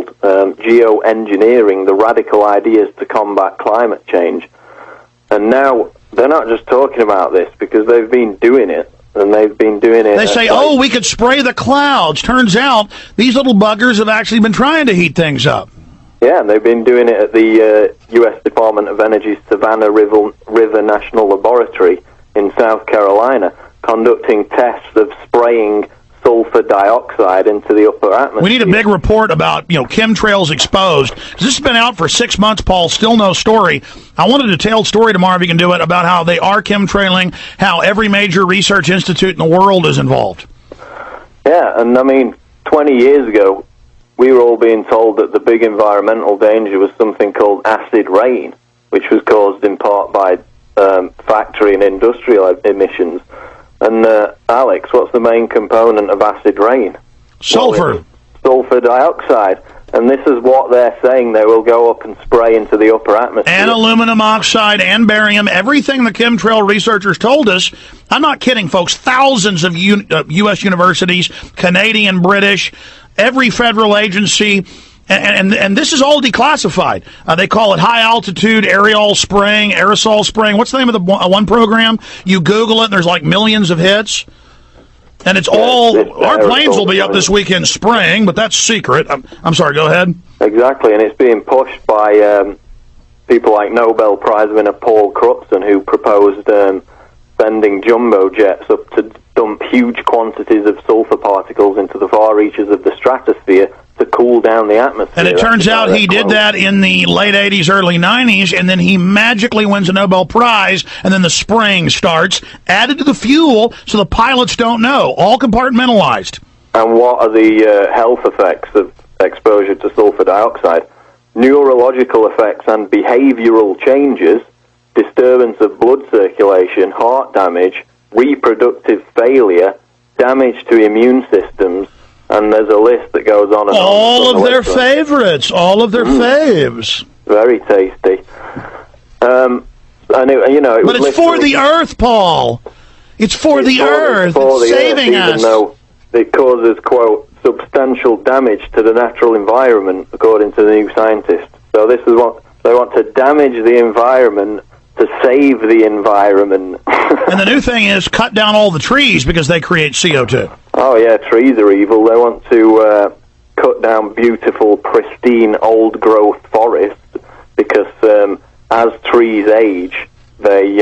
called geoengineering, the radical ideas to combat climate change. And now they're not just talking about this because they've been doing it, and they've been doing it. They say, oh, we could spray the clouds. Turns out these little buggers have actually been trying to heat things up. Yeah, and they've been doing it at the U.S. Department of Energy's Savannah River National Laboratory in South Carolina, conducting tests of spraying sulfur dioxide into the upper atmosphere. We need a big report about, chemtrails exposed. This has been out for 6 months, Paul. Still no story. I want a detailed story tomorrow, if you can do it, about how they are chemtrailing, how every major research institute in the world is involved. Yeah, and 20 years ago, we were all being told that the big environmental danger was something called acid rain, which was caused in part by factory and industrial emissions. And Alex, what's the main component of acid rain? Sulfur. Sulfur dioxide. And this is what they're saying they will go up and spray into the upper atmosphere. And aluminum oxide and barium, everything the chemtrail researchers told us. I'm not kidding, folks. Thousands of U.S. universities, Canadian, British, every federal agency, and this is all declassified. They call it high-altitude aerosol spraying. What's the name of the one program? You Google it, and there's like millions of hits. And it's our planes will be up this weekend spraying, but that's secret. I'm sorry, go ahead. Exactly, and it's being pushed by people like Nobel Prize winner Paul Crutzen, who proposed sending jumbo jets up to dump huge quantities of sulfur particles into the far reaches of the stratosphere to cool down the atmosphere. And it turns out he did that in the late 80s, early 90s, and then he magically wins a Nobel Prize, and then the spraying starts, added to the fuel so the pilots don't know, all compartmentalized. And what are the health effects of exposure to sulfur dioxide? Neurological effects and behavioral changes, disturbance of blood circulation, heart damage, reproductive failure, damage to immune systems, and there's a list that goes on and on. All of their favorites, all of their faves. Very tasty. And but it's for the Earth, Paul. It's for the Earth. It's saving us. Even though it causes, quote, substantial damage to the natural environment, according to the new scientists. So this is what they want, to damage the environment to save the environment. And the new thing is cut down all the trees because they create CO2. Oh, yeah, trees are evil. They want to cut down beautiful, pristine, old-growth forests because as trees age, they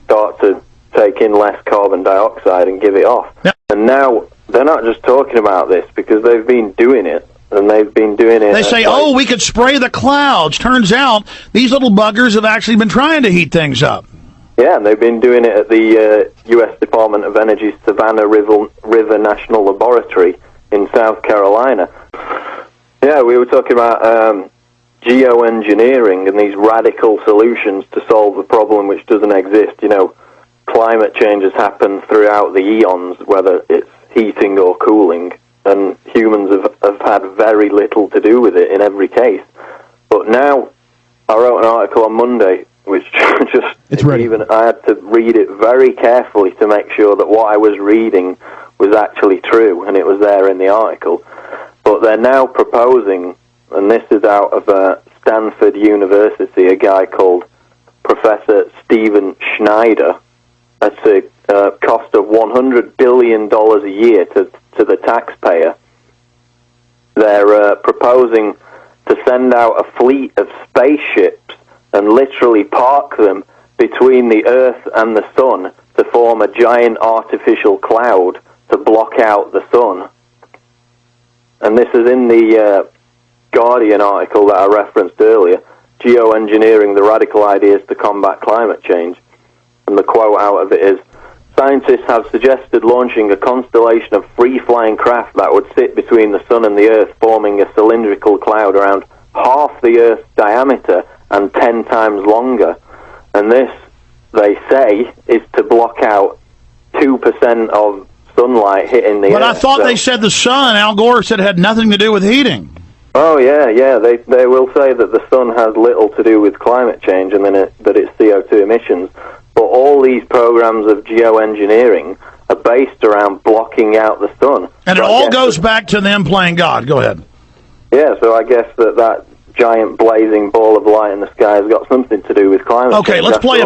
start to take in less carbon dioxide and give it off. Yep. And now they're not just talking about this because they've been doing it. And they've been doing it. They say, oh, we could spray the clouds. Turns out these little buggers have actually been trying to heat things up. Yeah, and they've been doing it at the U.S. Department of Energy's Savannah River National Laboratory in South Carolina. Yeah, we were talking about geoengineering and these radical solutions to solve the problem which doesn't exist. Climate change has happened throughout the eons, whether it's heating or cooling. And humans have had very little to do with it in every case. But now, I wrote an article on Monday, which I had to read it very carefully to make sure that what I was reading was actually true, and it was there in the article. But they're now proposing, and this is out of Stanford University, a guy called Professor Stephen Schneider, at a cost of $100 billion a year to the taxpayer. They're proposing to send out a fleet of spaceships and literally park them between the Earth and the Sun to form a giant artificial cloud to block out the Sun. And this is in the Guardian article that I referenced earlier, Geoengineering, the Radical Ideas to Combat Climate Change. And the quote out of it is, scientists have suggested launching a constellation of free-flying craft that would sit between the Sun and the Earth, forming a cylindrical cloud around half the Earth's diameter and 10 times longer. And this, they say, is to block out 2% of sunlight hitting the Earth. But I thought they said the sun, Al Gore said, had nothing to do with heating. Oh, yeah. They will say that the sun has little to do with climate change and then that it's CO2 emissions. But all these programs of geoengineering are based around blocking out the sun. And it all goes back to them playing God. Go ahead. Yeah, so I guess that giant blazing ball of light in the sky has got something to do with climate change. Okay, let's play